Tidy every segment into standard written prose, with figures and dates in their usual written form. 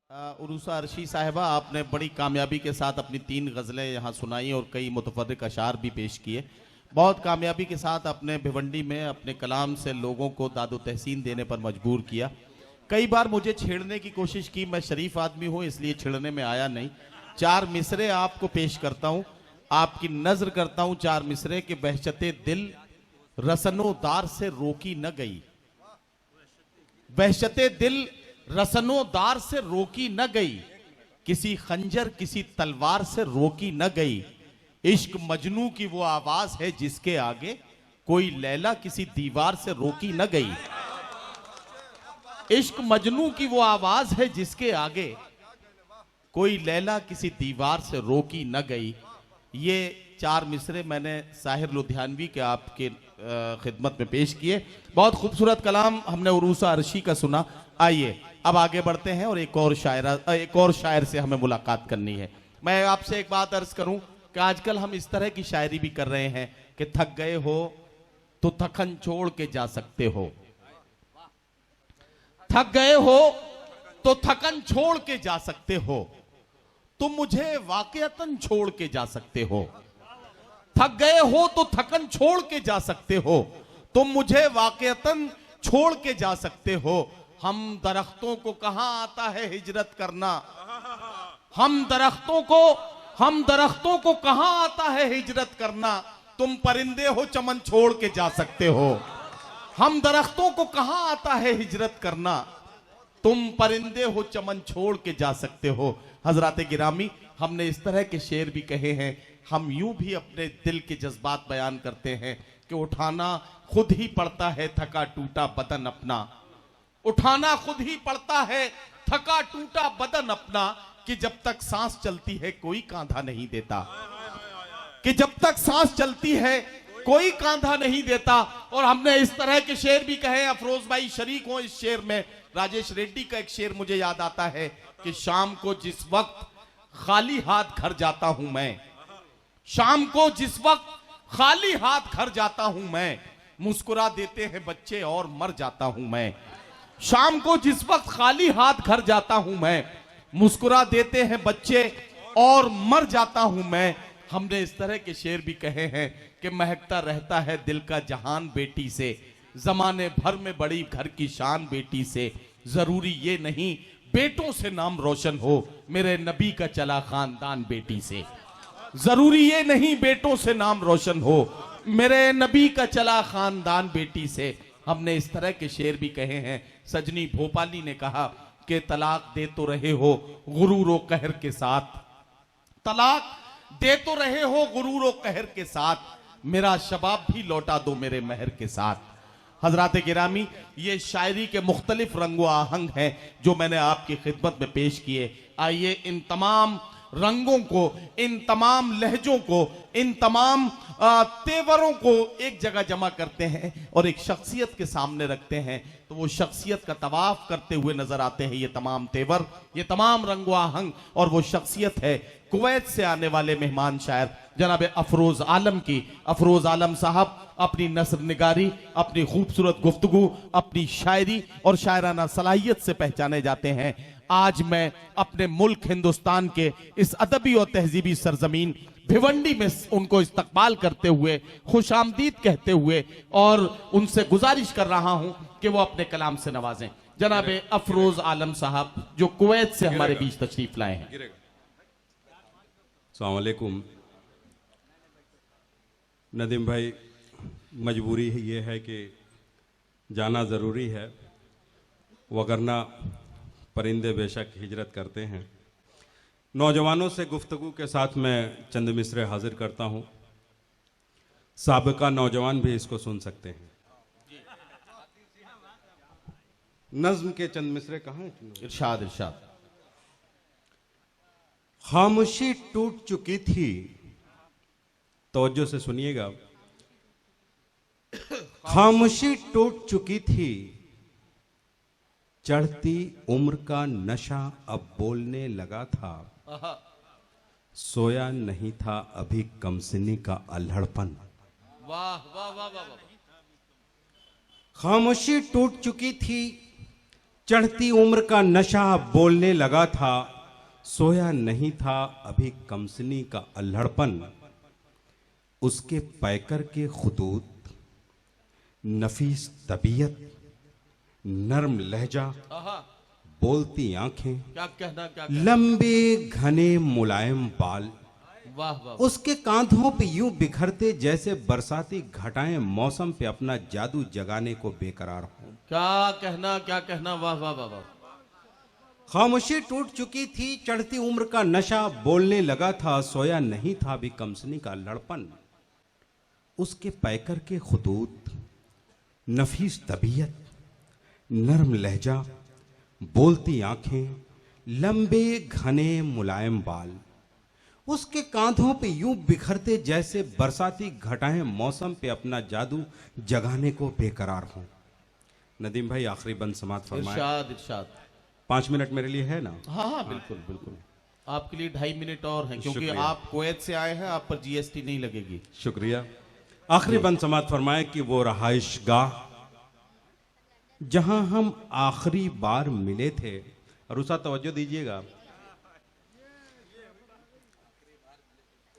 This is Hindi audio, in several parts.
उरूसा अर्शी साहिबा, आपने बड़ी कामयाबी के साथ अपनी 3 गज़लें यहाँ सुनाई और कई मुतफर्रिक अशार भी पेश किए। बहुत कामयाबी के साथ अपने भिवंडी में अपने कलाम से लोगों को दादो तहसीन देने पर मजबूर किया। कई बार मुझे छेड़ने की कोशिश की, मैं शरीफ आदमी हूँ इसलिए छेड़ने में आया नहीं। 4 मिसरे आपको पेश करता हूँ, आपकी नज़र करता हूँ 4 मिसरे के बहशते दिल रसनोदार से रोकी न गई। बहशते दिल रसनोदार से रोकी न गई, किसी खंजर किसी तलवार से रोकी न गई। इश्क मजनू की वो आवाज है जिसके आगे कोई लैला किसी दीवार से रोकी न गई। इश्क मजनू की वो आवाज है जिसके आगे कोई लैला किसी दीवार से रोकी न गई। ये 4 मिसरे मैंने साहिर लुधियानवी के आपके खिदमत में पेश किए। बहुत खूबसूरत कलाम हमने उरूसा अर्शी का सुना। आइए अब आगे बढ़ते हैं और एक और शायर से हमें मुलाकात करनी है। मैं आपसे एक बात अर्ज करूं कि आजकल हम इस तरह की शायरी भी कर रहे हैं कि थक गए हो तो थकन छोड़ के जा सकते हो, थक गए हो तो थकन छोड़ के जा सकते हो, तुम मुझे वाकईतन छोड़ के जा सकते हो। थक गए हो तो थकन छोड़ के जा सकते हो, तुम मुझे वाकईतन छोड़ के जा सकते हो। हम दरख्तों को कहां आता है हिजरत करना, हम दरख्तों को कहां आता है हिजरत करना, तुम परिंदे हो चमन छोड़ के जा सकते हो। हम दरख्तों को कहां आता है हिजरत करना, तुम परिंदे हो चमन छोड़ के जा सकते हो। हजरात गिरामी, हमने इस तरह के शेर भी कहे हैं। हम यूं भी अपने दिल के जज्बात बयान करते हैं कि उठाना खुद ही पड़ता है थका टूटा बदन अपना, उठाना खुद ही पड़ता है थका टूटा बदन अपना, कि जब तक सांस चलती है कोई कांधा नहीं देता, कि जब तक सांस चलती है कोई कांधा नहीं देता। और हमने इस तरह के शेर भी कहे। अफरोज भाई शरीक हो इस शेर में। राजेश रेड्डी का एक शेर मुझे याद आता है कि शाम को जिस वक्त खाली हाथ घर जाता हूं मैं, शाम को जिस वक्त खाली हाथ घर जाता हूं मैं, मुस्कुरा देते हैं बच्चे और मर जाता हूं मैं। शाम को जिस वक्त खाली हाथ घर जाता हूं मैं, मुस्कुरा देते हैं बच्चे और मर जाता हूं मैं। हमने इस तरह के शेर भी कहे हैं कि महकता रहता है दिल का जहान बेटी से, जमाने भर में बड़ी घर की शान बेटी से, जरूरी ये नहीं बेटों से नाम रोशन हो, मेरे नबी का चला खानदान बेटी से। जरूरी ये नहीं बेटों से नाम रोशन हो, मेरे नबी का चला खानदान बेटी से। हमने इस तरह के शेर भी कहे हैं। सजनी भोपाली ने कहा कि तलाक दे तो रहे हो गुरूर व कहर के साथ, तलाक दे तो रहे हो गुरूर व कहर के साथ, मेरा शबाब भी लौटा दो मेरे महर के साथ। हजरात गिरामी, ये शायरी के मुख्तलिफ रंगो आहंग हैं जो मैंने आपकी खिदमत में पेश किए। आइए इन तमाम रंगों को, इन तमाम लहजों को, इन तमाम तेवरों को एक जगह जमा करते हैं और एक शख्सियत के सामने रखते हैं, तो वो शख्सियत का तवाफ करते हुए नजर आते हैं ये तमाम तेवर, ये तमाम रंगो आहंग। और वो शख्सियत है कुवैत से आने वाले मेहमान शायर जनाब अफरोज आलम की। अफरोज आलम साहब अपनी नस्र निगारी, अपनी खूबसूरत गुफ्तगू, अपनी शायरी और शायराना सलाहियत से पहचाने जाते हैं। आज मैं अपने मुल्क हिंदुस्तान के इस अदबी और तहजीबी सरजमीन भिवंडी में उनको इस्तकबाल करते हुए, खुशामदीद कहते हुए और उनसे गुजारिश कर रहा हूं कि वो अपने कलाम से नवाजें जनाब अफरोज आलम साहब जो कुवैत से हमारे बीच तशरीफ लाए हैं। अस्सलाम वालेकुम। नदीम भाई, मजबूरी ये है कि जाना ज़रूरी है, वगरना परिंदे बेशक हिजरत करते हैं। नौजवानों से गुफ्तगू के साथ मैं चंद मिसरे हाजिर करता हूँ। साबिका नौजवान भी इसको सुन सकते हैं। नज्म के चंद मिसरे कहाँ हैं? इरशाद इरशाद। खामोशी टूट चुकी थी, तवज्जो से सुनिएगा। खामोशी टूट चुकी थी, चढ़ती उम्र का नशा अब बोलने लगा था, सोया नहीं था अभी कमसिनी का अल्हड़पन। वाह वाह वाह वाह। खामोशी टूट चुकी थी, चढ़ती उम्र का नशा बोलने लगा था, सोया नहीं था अभी कमसनी का अल्हड़पन। उसके पैकर के खुतूत, नफीस तबीयत, नर्म लहजा, बोलती आंखें, क्या कहना, क्या लंबे घने मुलायम बाल, वाह वाह, उसके कांधों पे यूं बिखरते जैसे बरसाती घटाएं मौसम पे अपना जादू जगाने को बेकरार हों। क्या कहना, क्या कहना, वाह वाह वाह वाह। खामोशी टूट चुकी थी, चढ़ती उम्र का नशा बोलने लगा था, सोया नहीं था अभी कमसनी का लड़पन। उसके पैकर के खुतूत, नफीस तबीयत, नर्म लहजा, बोलती आंखें, लंबे घने मुलायम बाल, उसके कांधों पे यूं बिखरते जैसे बरसाती घटाएं मौसम पे अपना जादू जगाने को बेकरार हों। नदीम भाई आखिरी बंद समाप्त फरमाएं। इरशाद इरशाद। 5 मिनट मेरे लिए है ना? हाँ हाँ बिल्कुल बिल्कुल, आपके लिए 2.5 मिनट और हैं, क्योंकि शुक्रिया। आप कुवैत से आए हैं, आप पर जीएसटी नहीं लगेगी। शुक्रिया। आखिरी बंद समाप्त फरमाए कि वो रहाइशगाह जहां हम आखिरी बार मिले थे, और उसका तवज्जो दीजिएगा,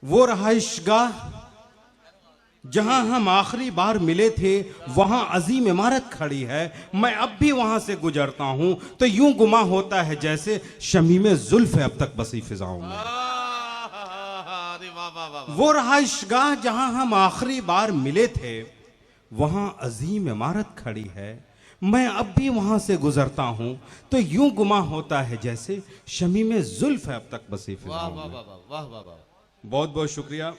वो रहाइशगाह जहां हम आखिरी बार मिले थे, वहां अजीम इमारत खड़ी है। मैं अब भी वहां से गुजरता हूं तो यूं गुमा होता है जैसे शमीम जुल्फ है अब तक बसी फिजाओं में। अरे वाह वाह वाह। वो रहाइशगाह जहां हम आखिरी बार मिले थे, वहां अजीम इमारत खड़ी है। मैं अब भी वहां से गुजरता हूं तो यूं गुमा होता है जैसे शमीम जुल्फ है अब तक बसी वाह फिजाओं वाह में। वाह वाह वाह वाह। बहुत बहुत शुक्रिया।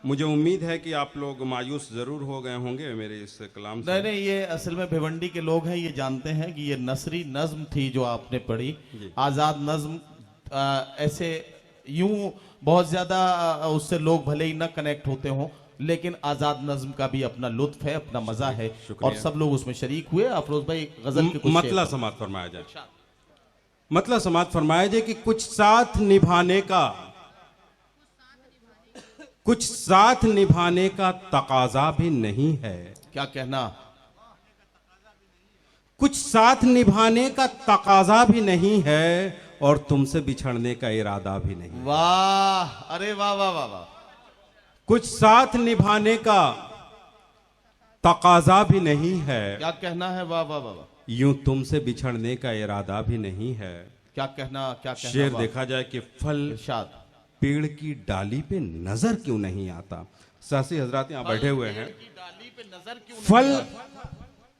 मुझे उम्मीद है कि आप लोग मायूस जरूर हो गए होंगे मेरे इस कलाम से। नहीं नहीं, ये असल में भिवंडी के लोग हैं, ये जानते हैं कि ये नसरी नज्म थी जो आपने पढ़ी, आजाद नज्म। ऐसे यूं बहुत ज्यादा उससे लोग भले ही ना कनेक्ट होते हों, लेकिन आजाद नज्म का भी अपना लुत्फ है, अपना मजा है, और सब लोग उसमें शरीक हुए। अफरोज भाई गजल के कुछ मतलब समाप्त फरमाया जाए, मतलब समाप्त फरमाया जाए कि कुछ साथ निभाने का, कुछ साथ निभाने का तकाजा भी नहीं है। क्या कहना, कुछ साथ निभाने का तकाजा भी नहीं है, और तुमसे बिछड़ने का इरादा भी नहीं। वाह, अरे वाह वाह वाह वाह। कुछ साथ निभाने का तकाजा भी नहीं है, क्या कहना है, वाह वाह वाह वाह। यूं तुमसे बिछड़ने का इरादा भी नहीं है। क्या कहना, क्या कहना, शेर वाह। देखा जाए कि फल इरशाद। पेड़ की डाली पे नजर क्यों नहीं आता। सासी हजरात यहाँ बैठे हुए हैं। डाली पे नजर क्यों नहीं फल आता?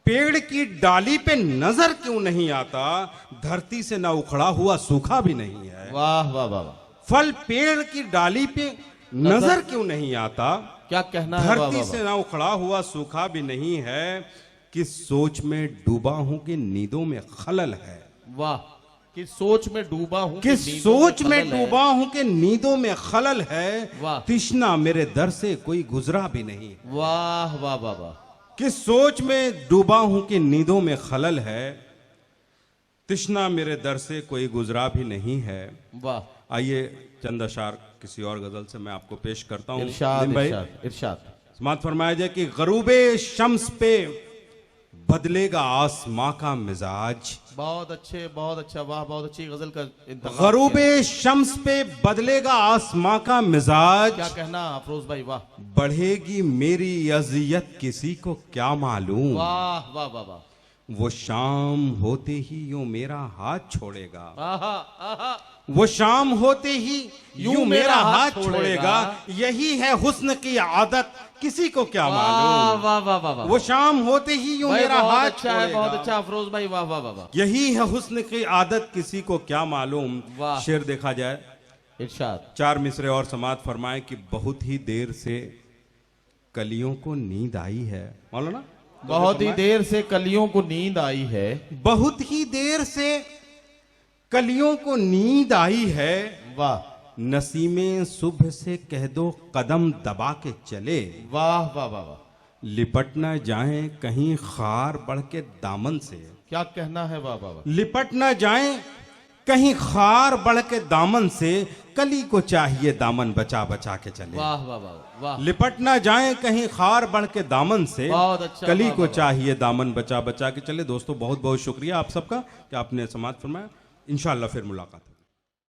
पेड़ की डाली पे नजर क्यों नहीं आता, धरती से ना उखड़ा हुआ सूखा भी नहीं है। वाह वाह वाह वाह। फल पेड़ की डाली पे नजर क्यों नहीं आता, क्या कहना है, वाह धरती वाह से वाह। ना उखड़ा हुआ सूखा भी नहीं है। किस सोच में डूबा हूं कि नींदों में खलल है। वाह, किस सोच में डूबा हूँ, किस नींदों सोच में खलल है। डूबा हूं कि नींदों में खलल है। वाह। तृष्णा मेरे दर से कोई गुजरा भी नहीं। वाह वाह वाह वाह। किस सोच में डूबा हूं कि नींदों में खलल है, तृष्णा मेरे दर से कोई गुजरा भी नहीं है। वाह। आइए चंद अशार किसी और गजल से मैं आपको पेश करता हूं। इरशाद नदीम भाई, इरशाद इरशाद। समाप्त फरमाया जाए कि गरूबे शम्स पे बदलेगा आसमां का मिजाज। बहुत अच्छे, बहुत अच्छा, वाह, बहुत अच्छी गजल का इंतखाब गरूबे शम्स पे बदलेगा आसमां का मिजाज। क्या कहना अफरोज भाई, वाह बढ़ेगी मेरी अजियत किसी को क्या मालूम। वाह वाह वाह वाह। वो शाम होते ही यूं मेरा हाथ छोड़ेगा। आहा आहा। वो शाम होते ही यूं मेरा हाथ छोड़ेगा। यही है हुस्न की आदत किसी को क्या वाह मालूम। वाह वाह वाह वाह। वो शाम होते ही यूं भाई मेरा बहुत हाथ अच्छा है, बहुत छोड़ेगा। अच्छा अफरोज भाई, वाह वाह वाह वाह। यही है हुस्न की आदत किसी को क्या मालूम। वाह। शेर देखा जाए, इरशाद। 4 मिसरे और समाप्त फरमाए कि बहुत ही देर से कलियों को नींद आई है। मालूम ना, बहुत ही देर से कलियों को नींद आई है। बहुत ही देर से कलियों को नींद आई है। वाह नसीमे सुबह से कह दो कदम दबा के चले। वाह वाह वाह वाह। लिपट न जाएं कहीं खार बढ़ के दामन से। क्या कहना है, वाह वाह वाह। लिपट न जाएं कहीं खार बढ़ के दामन से, कली को चाहिए दामन बचा बचा के चले। वाह वाह वाह वाह, लिपट ना जाए कहीं खार बढ़ के दामन से, बहुत अच्छा, कली वाह, को वाह, चाहिए दामन बचा बचा के चले। दोस्तों बहुत बहुत शुक्रिया आप सबका कि आपने समाज फरमाया। इंशाअल्लाह फिर मुलाकात।